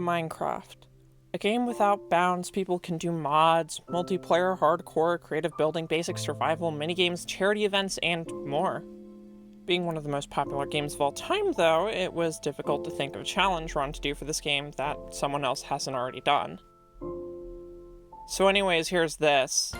Minecraft. A game without bounds. People can do mods, multiplayer, hardcore, creative building, basic survival, minigames, charity events, and more. Being one of the most popular games of all time, though, it was difficult to think of a challenge run to do for this game that someone else hasn't already done. So anyways, here's this.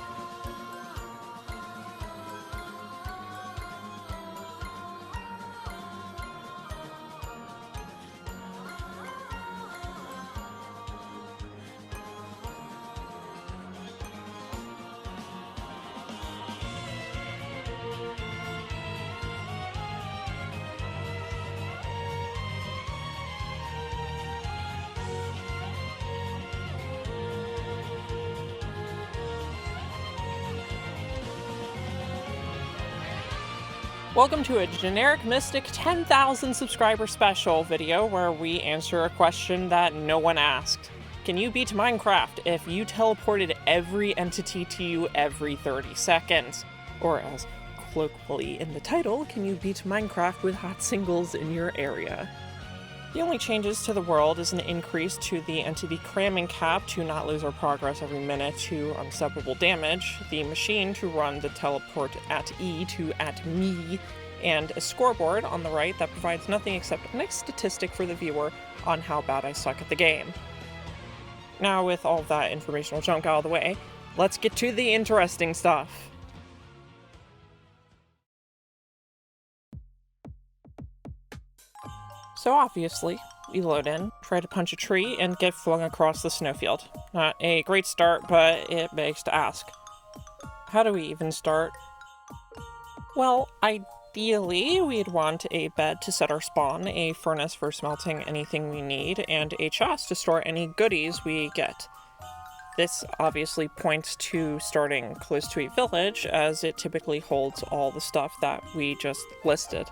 Welcome to a generic Mystic 10,000 subscriber special video where we answer a question that no one asked. Can you beat Minecraft if you teleported every entity to you every 30 seconds? Or as colloquially in the title, can you beat Minecraft with hot singles in your area? The only changes to the world is an increase to the entity cramming cap to not lose our progress every minute to unstoppable damage, the machine to run the teleport at E to at me, and a scoreboard on the right that provides nothing except a nice statistic for the viewer on how bad I suck at the game. Now, with all of that informational junk out of the way, let's get to the interesting stuff. So obviously, we load in, try to punch a tree, and get flung across the snowfield. Not a great start, but it begs to ask. How do we even start? Well, ideally, we'd want a bed to set our spawn, a furnace for smelting anything we need, and a chest to store any goodies we get. This obviously points to starting close to a village, as it typically holds all the stuff that we just listed.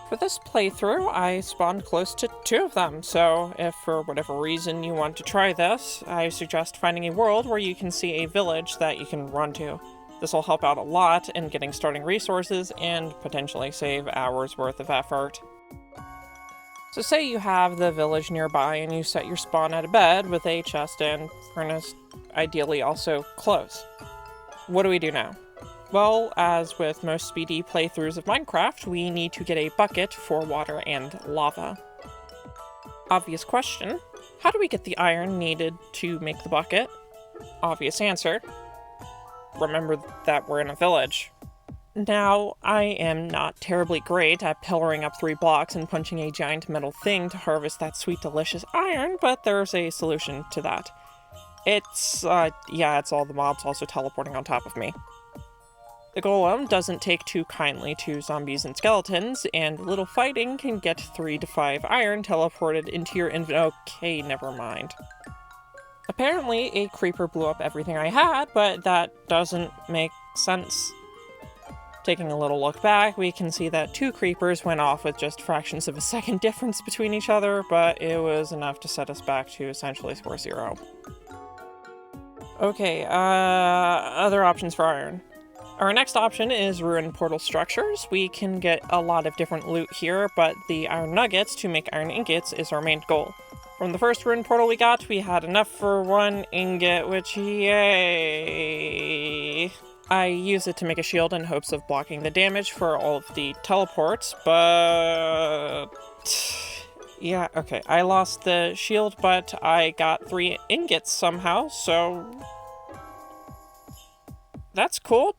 For this playthrough, I spawned close to 2 of them, so if for whatever reason you want to try this, I suggest finding a world where you can see a village that you can run to. This will help out a lot in getting starting resources and potentially save hours worth of effort. So say you have the village nearby and you set your spawn at a bed with a chest and furnace, ideally also close. What do we do now? Well, as with most speedy playthroughs of Minecraft, we need to get a bucket for water and lava. Obvious question, how do we get the iron needed to make the bucket? Obvious answer, remember that we're in a village. Now, I am not terribly great at pillaring up 3 blocks and punching a giant metal thing to harvest that sweet delicious iron, but there's a solution to that. It's all the mobs also teleporting on top of me. The golem doesn't take too kindly to zombies and skeletons, and little fighting can get 3 to 5 iron teleported into your okay, never mind. Apparently, a creeper blew up everything I had, but that doesn't make sense. Taking a little look back, we can see that 2 creepers went off with just fractions of a second difference between each other, but it was enough to set us back to essentially score 0. Okay, other options for iron. Our next option is ruined portal structures. We can get a lot of different loot here, but the iron nuggets to make iron ingots is our main goal. From the first ruined portal we got, we had enough for 1 ingot, which yay! I use it to make a shield in hopes of blocking the damage for all of the teleports, but yeah, okay. I lost the shield, but I got 3 ingots somehow, so that's cool.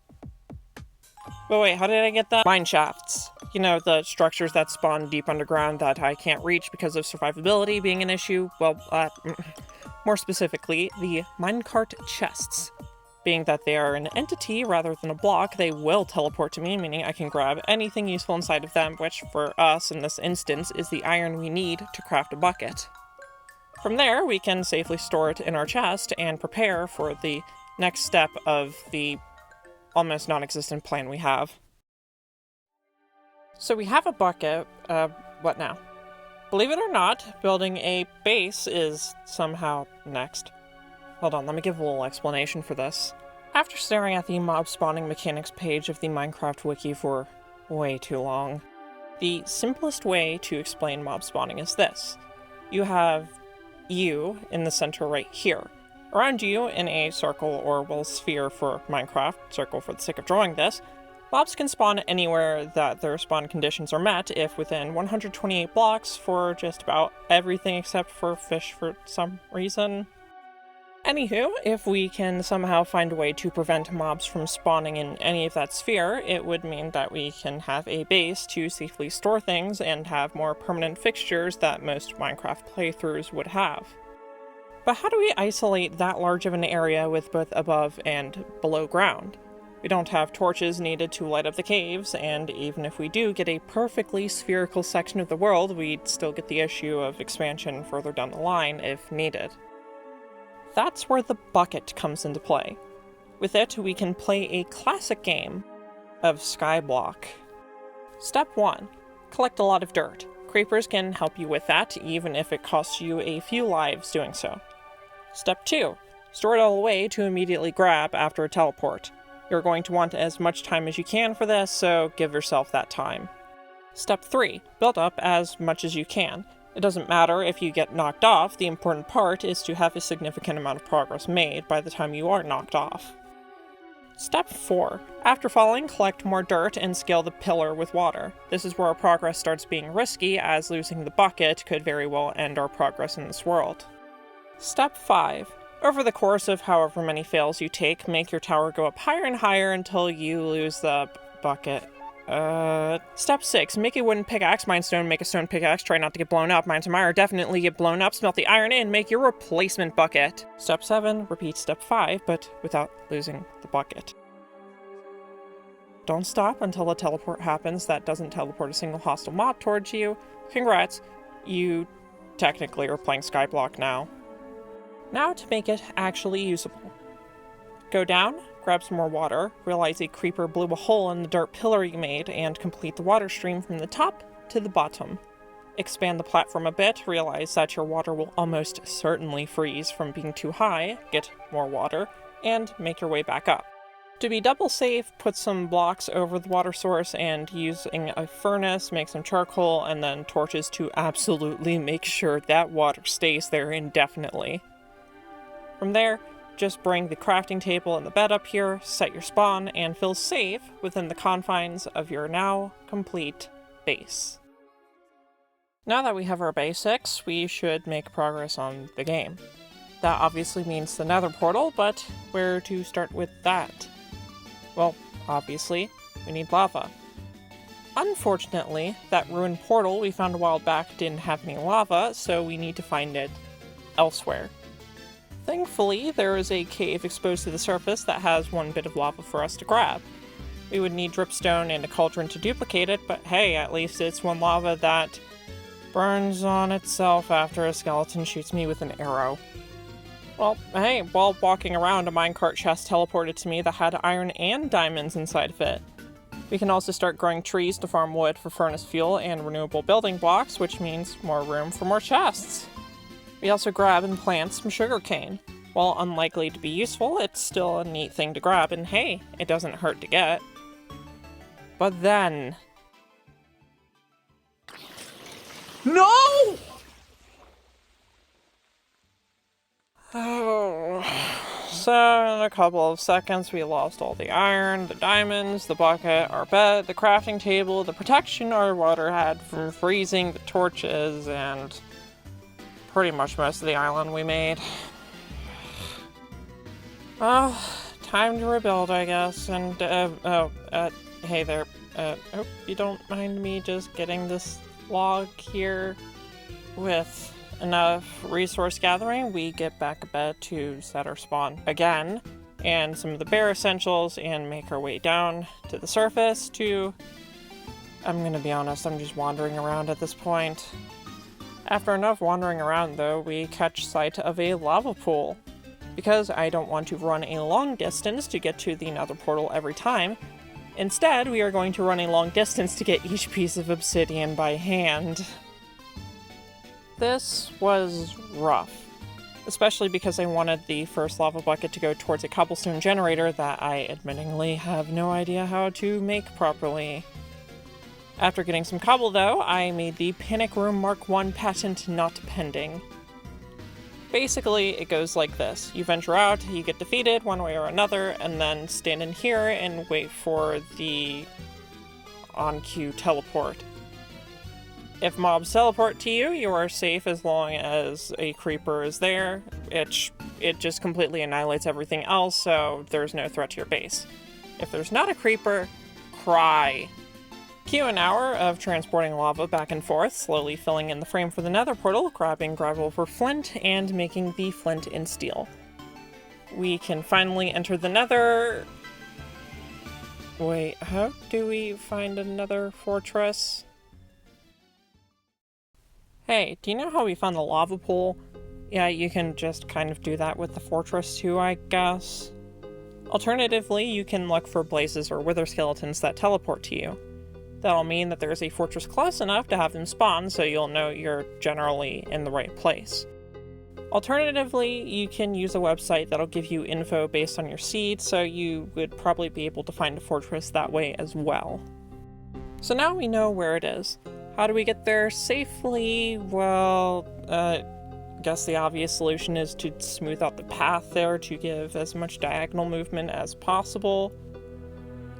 But wait, how did I get that? Mine shafts. You know, the structures that spawn deep underground that I can't reach because of survivability being an issue. Well, more specifically, the minecart chests. Being that they are an entity rather than a block, they will teleport to me, meaning I can grab anything useful inside of them, which for us in this instance is the iron we need to craft a bucket. From there, we can safely store it in our chest and prepare for the next step of the almost non-existent plan we have. So we have a bucket, what now? Believe it or not, building a base is somehow next. Hold on, let me give a little explanation for this. After staring at the mob spawning mechanics page of the Minecraft wiki for way too long, the simplest way to explain mob spawning is this. You have you in the center right here. Around you in a circle, or well, sphere for Minecraft, circle for the sake of drawing this, mobs can spawn anywhere that their spawn conditions are met if within 128 blocks for just about everything except for fish for some reason. Anywho, if we can somehow find a way to prevent mobs from spawning in any of that sphere, it would mean that we can have a base to safely store things and have more permanent fixtures that most Minecraft playthroughs would have. But how do we isolate that large of an area with both above and below ground? We don't have torches needed to light up the caves, and even if we do get a perfectly spherical section of the world, we'd still get the issue of expansion further down the line if needed. That's where the bucket comes into play. With it, we can play a classic game of Skyblock. Step 1. Collect a lot of dirt. Creepers can help you with that, even if it costs you a few lives doing so. Step 2. Store it all away to immediately grab after a teleport. You're going to want as much time as you can for this, so give yourself that time. Step 3. Build up as much as you can. It doesn't matter if you get knocked off, the important part is to have a significant amount of progress made by the time you are knocked off. Step 4. After falling, collect more dirt and scale the pillar with water. This is where our progress starts being risky, as losing the bucket could very well end our progress in this world. Step 5. Over the course of however many fails you take, make your tower go up higher and higher until you lose the bucket. Step 6. Make a wooden pickaxe, mine stone, make a stone pickaxe, try not to get blown up, mine some iron, definitely get blown up, smelt the iron in, make your replacement bucket. Step 7. Repeat step 5, but without losing the bucket. Don't stop until a teleport happens that doesn't teleport a single hostile mob towards you. Congrats, you technically are playing Skyblock now. Now to make it actually usable. Go down, grab some more water, realize a creeper blew a hole in the dirt pillar you made, and complete the water stream from the top to the bottom. Expand the platform a bit, realize that your water will almost certainly freeze from being too high, get more water, and make your way back up. To be double safe, put some blocks over the water source and using a furnace, make some charcoal, and then torches to absolutely make sure that water stays there indefinitely. From there, just bring the crafting table and the bed up here, set your spawn, and feel safe within the confines of your now complete base. Now that we have our basics, we should make progress on the game. That obviously means the nether portal, but where to start with that? Well, obviously, we need lava. Unfortunately, that ruined portal we found a while back didn't have any lava, so we need to find it elsewhere. Thankfully, there is a cave exposed to the surface that has one bit of lava for us to grab. We would need dripstone and a cauldron to duplicate it, but hey, at least it's one lava that burns on itself after a skeleton shoots me with an arrow. Well, hey, while walking around, a minecart chest teleported to me that had iron and diamonds inside of it. We can also start growing trees to farm wood for furnace fuel and renewable building blocks, which means more room for more chests. We also grab and plant some sugarcane. While unlikely to be useful, it's still a neat thing to grab, and hey, it doesn't hurt to get. But then... No! Oh. So, in a couple of seconds, we lost all the iron, the diamonds, the bucket, our bed, the crafting table, the protection our water had from freezing, the torches, and pretty much most of the island we made. Well, time to rebuild, I guess, and, hey there, hope you don't mind me just getting this log here. With enough resource gathering, we get back a bed to set our spawn again, and some of the bare essentials, and make our way down to the surface to... I'm gonna be honest, I'm just wandering around at this point. After enough wandering around, though, we catch sight of a lava pool. Because I don't want to run a long distance to get to the nether portal every time, instead we are going to run a long distance to get each piece of obsidian by hand. This was rough, especially because I wanted the first lava bucket to go towards a cobblestone generator that I admittingly have no idea how to make properly. After getting some cobble, though, I made the Panic Room Mark I patent not pending. Basically, it goes like this. You venture out, you get defeated one way or another, and then stand in here and wait for the on-cue teleport. If mobs teleport to you, you are safe as long as a creeper is there. It just completely annihilates everything else, so there's no threat to your base. If there's not a creeper, cry. Cue an hour of transporting lava back and forth, slowly filling in the frame for the nether portal, grabbing gravel for flint, and making the flint and steel. We can finally enter the nether. Wait, how do we find another fortress? Hey, do you know how we found the lava pool? Yeah, you can just kind of do that with the fortress too, I guess. Alternatively, you can look for blazes or wither skeletons that teleport to you. That'll mean that there's a fortress close enough to have them spawn, so you'll know you're generally in the right place. Alternatively, you can use a website that'll give you info based on your seed, so you would probably be able to find a fortress that way as well. So now we know where it is. How do we get there safely? Well, I guess the obvious solution is to smooth out the path there to give as much diagonal movement as possible.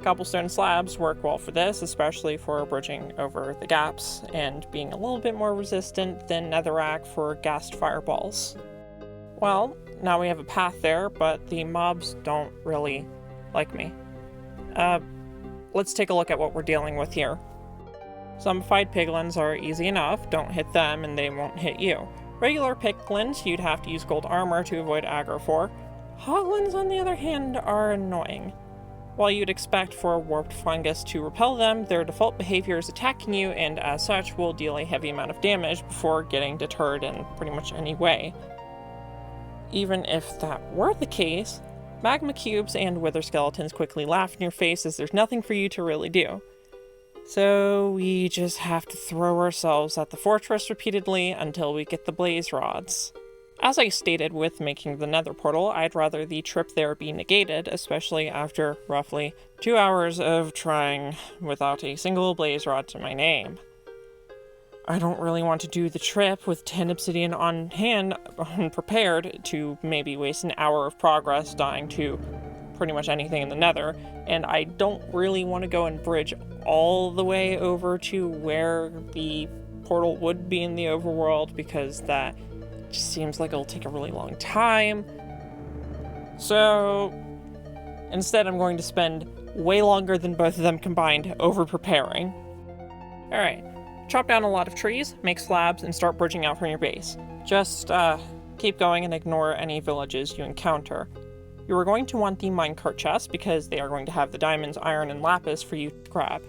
Cobblestone slabs work well for this, especially for bridging over the gaps and being a little bit more resistant than netherrack for gassed fireballs. Well, now we have a path there, but the mobs don't really like me. Let's take a look at what we're dealing with here. Zombified piglins are easy enough, don't hit them and they won't hit you. Regular piglins you'd have to use gold armor to avoid aggro for. Hoglins, on the other hand, are annoying. While you'd expect for a warped fungus to repel them, their default behavior is attacking you and as such will deal a heavy amount of damage before getting deterred in pretty much any way. Even if that were the case, magma cubes and wither skeletons quickly laugh in your face as there's nothing for you to really do. So we just have to throw ourselves at the fortress repeatedly until we get the blaze rods. As I stated with making the nether portal, I'd rather the trip there be negated, especially after roughly 2 hours of trying without a single blaze rod to my name. I don't really want to do the trip with 10 obsidian on hand, unprepared, to maybe waste an hour of progress dying to pretty much anything in the nether, and I don't really want to go and bridge all the way over to where the portal would be in the overworld, because that just seems like it'll take a really long time. So instead I'm going to spend way longer than both of them combined over preparing. Alright, chop down a lot of trees, make slabs, and start bridging out from your base. Just keep going and ignore any villages you encounter. You are going to want the minecart chests because they are going to have the diamonds, iron, and lapis for you to grab.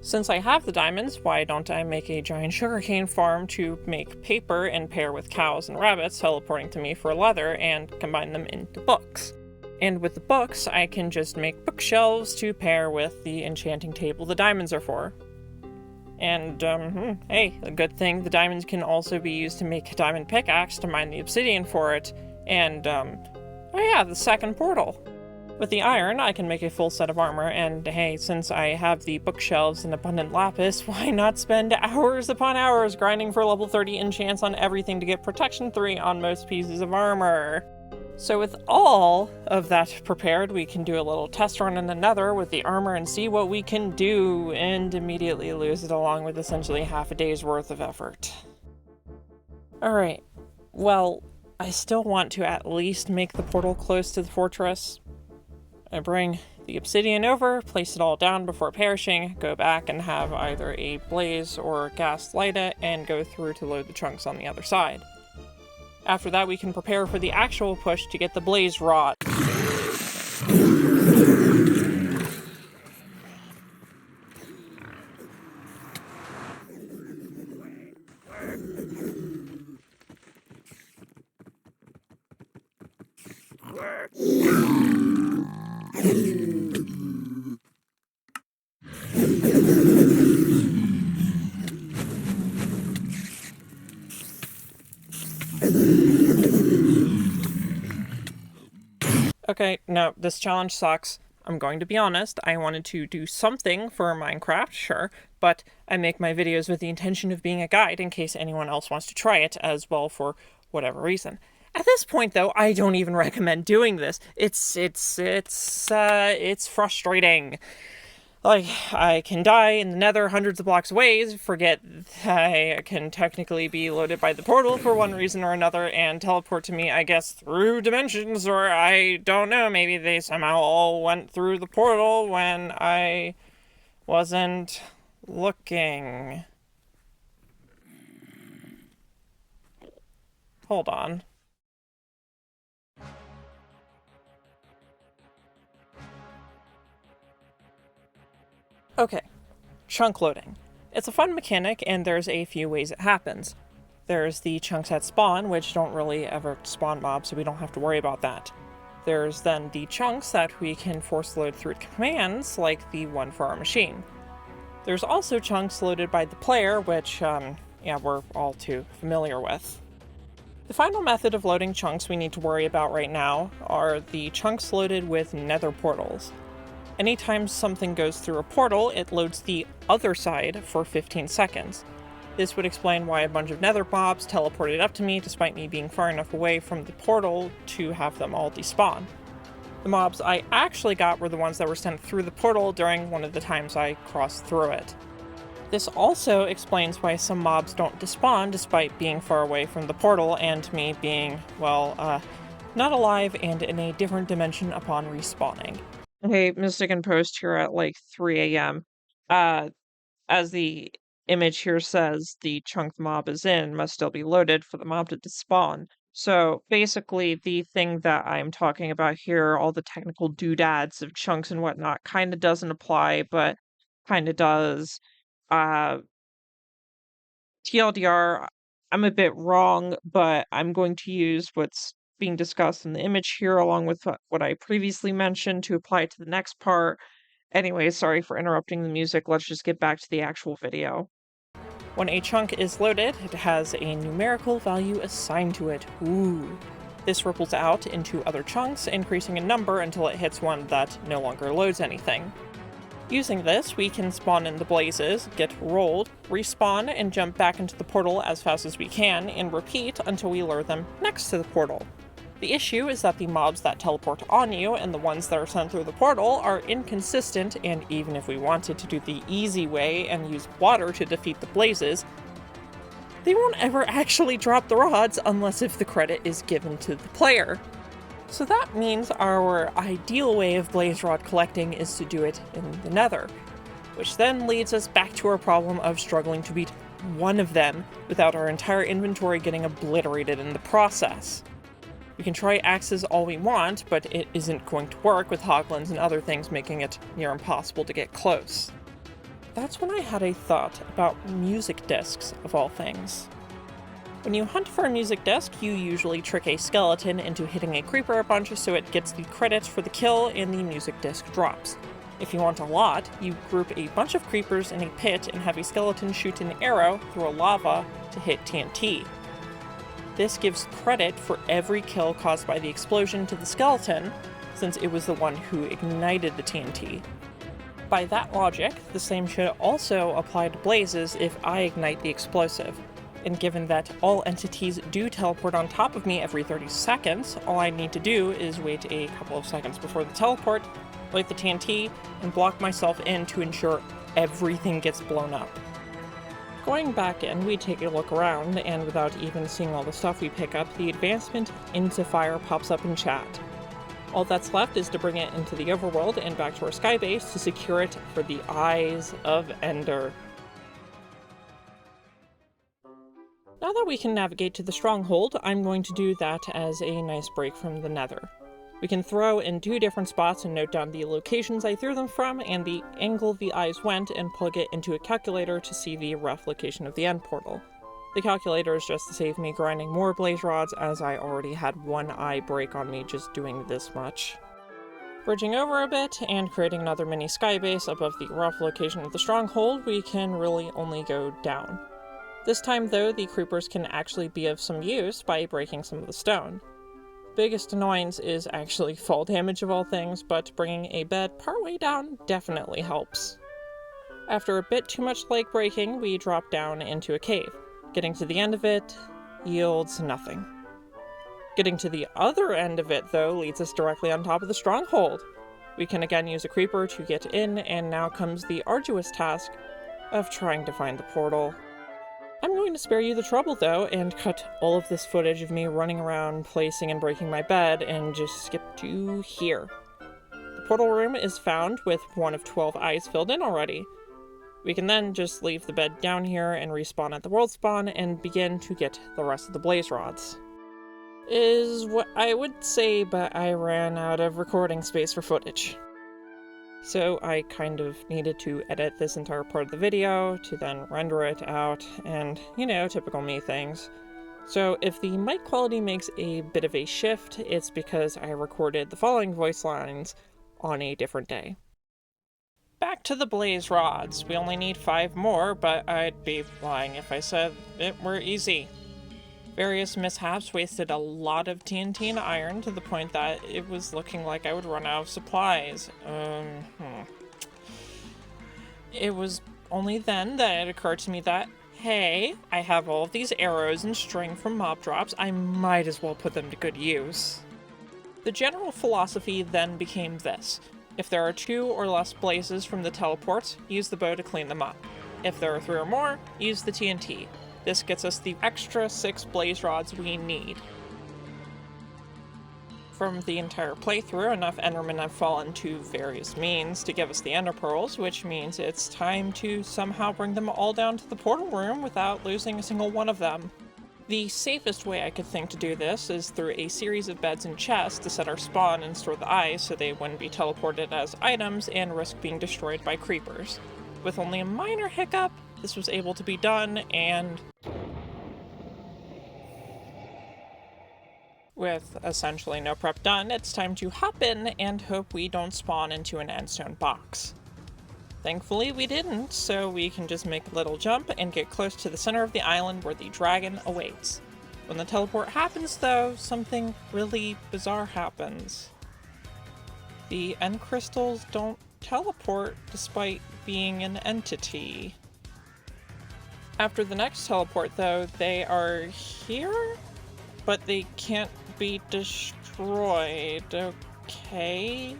Since I have the diamonds, why don't I make a giant sugarcane farm to make paper and pair with cows and rabbits teleporting to me for leather and combine them into books. And with the books, I can just make bookshelves to pair with the enchanting table the diamonds are for. And, hey, a good thing the diamonds can also be used to make a diamond pickaxe to mine the obsidian for it, and, oh yeah, the second portal. With the iron, I can make a full set of armor, and hey, since I have the bookshelves and abundant lapis, why not spend hours upon hours grinding for level 30 enchants on everything to get protection 3 on most pieces of armor? So with all of that prepared, we can do a little test run in the nether with the armor and see what we can do, and immediately lose it along with essentially half a day's worth of effort. Alright, well, I still want to at least make the portal close to the fortress. I bring the obsidian over, place it all down before perishing, go back and have either a blaze or gas light it, and go through to load the chunks on the other side. After that, we can prepare for the actual push to get the blaze rod. Okay, no, this challenge sucks. I'm going to be honest, I wanted to do something for Minecraft, sure, but I make my videos with the intention of being a guide in case anyone else wants to try it as well for whatever reason. At this point, though, I don't even recommend doing this. It's frustrating. Like, I can die in the nether hundreds of blocks away, forget I can technically be loaded by the portal for one reason or another, and teleport to me, I guess, through dimensions, or I don't know, maybe they somehow all went through the portal when I wasn't looking. Hold on. Okay, chunk loading. It's a fun mechanic, and there's a few ways it happens. There's the chunks at spawn, which don't really ever spawn mobs, so we don't have to worry about that. There's then the chunks that we can force load through commands, like the one for our machine. There's also chunks loaded by the player, which, we're all too familiar with. The final method of loading chunks we need to worry about right now are the chunks loaded with nether portals. Anytime something goes through a portal, it loads the other side for 15 seconds. This would explain why a bunch of nether mobs teleported up to me despite me being far enough away from the portal to have them all despawn. The mobs I actually got were the ones that were sent through the portal during one of the times I crossed through it. This also explains why some mobs don't despawn despite being far away from the portal and me being, not alive and in a different dimension upon respawning. Hey, Mystic and Post here at like 3 a.m. As the image here says, the chunk the mob is in must still be loaded for the mob to despawn. So basically, the thing that I'm talking about here, all the technical doodads of chunks and whatnot, kind of doesn't apply, but kind of does. TLDR, I'm a bit wrong, but I'm going to use what's being discussed in the image here along with what I previously mentioned to apply it to the next part. Anyway, sorry for interrupting the music, let's just get back to the actual video. When a chunk is loaded, it has a numerical value assigned to it. Ooh. This ripples out into other chunks, increasing in number until it hits one that no longer loads anything. Using this, we can spawn in the blazes, get rolled, respawn, and jump back into the portal as fast as we can, and repeat until we lure them next to the portal. The issue is that the mobs that teleport on you and the ones that are sent through the portal are inconsistent, and even if we wanted to do the easy way and use water to defeat the blazes, they won't ever actually drop the rods unless if the credit is given to the player. So that means our ideal way of blaze rod collecting is to do it in the nether, which then leads us back to our problem of struggling to beat one of them without our entire inventory getting obliterated in the process. We can try axes all we want, but it isn't going to work with hoglins and other things making it near impossible to get close. That's when I had a thought about music discs, of all things. When you hunt for a music disc, you usually trick a skeleton into hitting a creeper a bunch so it gets the credits for the kill and the music disc drops. If you want a lot, you group a bunch of creepers in a pit and have a skeleton shoot an arrow through a lava to hit TNT. This gives credit for every kill caused by the explosion to the skeleton, since it was the one who ignited the TNT. By that logic, the same should also apply to blazes if I ignite the explosive. And given that all entities do teleport on top of me every 30 seconds, all I need to do is wait a couple of seconds before the teleport, light the TNT, and block myself in to ensure everything gets blown up. Going back in, we take a look around, and without even seeing all the stuff we pick up, the advancement into fire pops up in chat. All that's left is to bring it into the overworld and back to our skybase to secure it for the Eyes of Ender. Now that we can navigate to the stronghold, I'm going to do that as a nice break from the nether. We can throw in 2 different spots and note down the locations I threw them from and the angle the eyes went and plug it into a calculator to see the rough location of the end portal. The calculator is just to save me grinding more blaze rods as I already had 1 eye break on me just doing this much. Bridging over a bit and creating another mini skybase above the rough location of the stronghold, we can really only go down. This time though, the creepers can actually be of some use by breaking some of the stone. Biggest annoyance is actually fall damage of all things, but bringing a bed partway down definitely helps. After a bit too much leg breaking, we drop down into a cave. Getting to the end of it yields nothing. Getting to the other end of it, though, leads us directly on top of the stronghold. We can again use a creeper to get in, and now comes the arduous task of trying to find the portal. I'm going to spare you the trouble, though, and cut all of this footage of me running around, placing and breaking my bed, and just skip to here. The portal room is found with one of 12 eyes filled in already. We can then just leave the bed down here and respawn at the world spawn and begin to get the rest of the blaze rods. Is what I would say, but I ran out of recording space for footage. So I kind of needed to edit this entire part of the video to then render it out and, you know, typical me things. So if the mic quality makes a bit of a shift, it's because I recorded the following voice lines on a different day. Back to the blaze rods. We only need 5 more, but I'd be lying if I said it were easy. Various mishaps wasted a lot of TNT and iron to the point that it was looking like I would run out of supplies. It was only then that it occurred to me that, hey, I have all of these arrows and string from mob drops, I might as well put them to good use. The general philosophy then became this. If there are 2 or less blazes from the teleports, use the bow to clean them up. If there are 3 or more, use the TNT. This gets us the extra 6 blaze rods we need. From the entire playthrough, enough Endermen have fallen to various means to give us the Ender Pearls, which means it's time to somehow bring them all down to the portal room without losing a single one of them. The safest way I could think to do this is through a series of beds and chests to set our spawn and store the eyes so they wouldn't be teleported as items and risk being destroyed by creepers. With only a minor hiccup, this was able to be done, and with essentially no prep done, it's time to hop in and hope we don't spawn into an endstone box. Thankfully we didn't, so we can just make a little jump and get close to the center of the island where the dragon awaits. When the teleport happens, though, something really bizarre happens. The end crystals don't teleport despite being an entity. After the next teleport, though, they are here, but they can't be destroyed. Okay.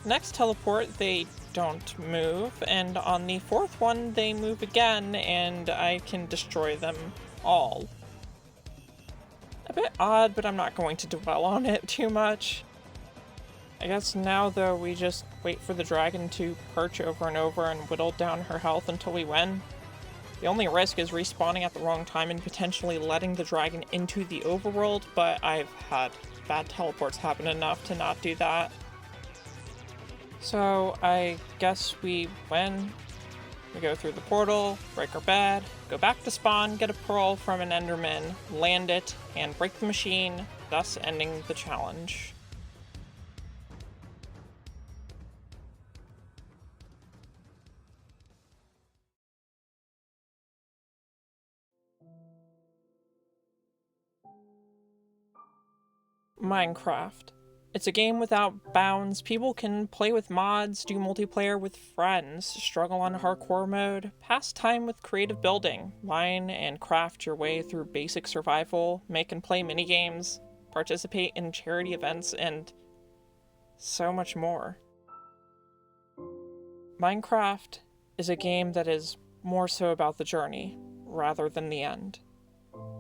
Next teleport, they don't move, and on the 4th one, they move again, and I can destroy them all. A bit odd, but I'm not going to dwell on it too much. I guess now, though, we just wait for the dragon to perch over and over and whittle down her health until we win. The only risk is respawning at the wrong time and potentially letting the dragon into the overworld, but I've had bad teleports happen enough to not do that. So I guess we win. We go through the portal, break our bed, go back to spawn, get a pearl from an Enderman, land it, and break the machine, thus ending the challenge. Minecraft. It's a game without bounds. People can play with mods, do multiplayer with friends, struggle on hardcore mode, pass time with creative building, mine and craft your way through basic survival, make and play minigames, participate in charity events, and so much more. Minecraft is a game that is more so about the journey, rather than the end.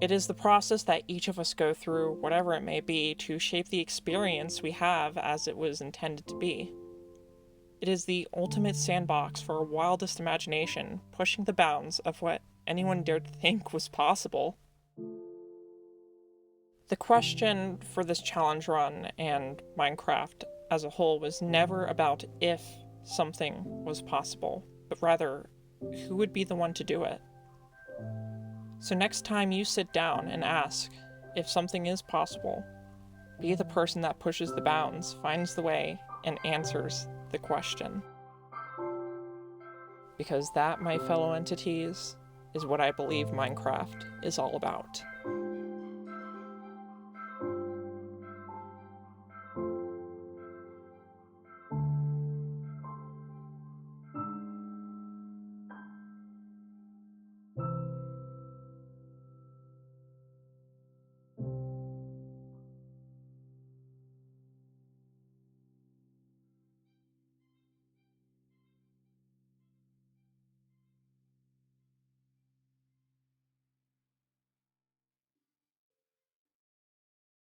It is the process that each of us go through, whatever it may be, to shape the experience we have as it was intended to be. It is the ultimate sandbox for our wildest imagination, pushing the bounds of what anyone dared to think was possible. The question for this challenge run and Minecraft as a whole was never about if something was possible, but rather, who would be the one to do it? So next time you sit down and ask if something is possible, be the person that pushes the bounds, finds the way, and answers the question. Because that, my fellow entities, is what I believe Minecraft is all about.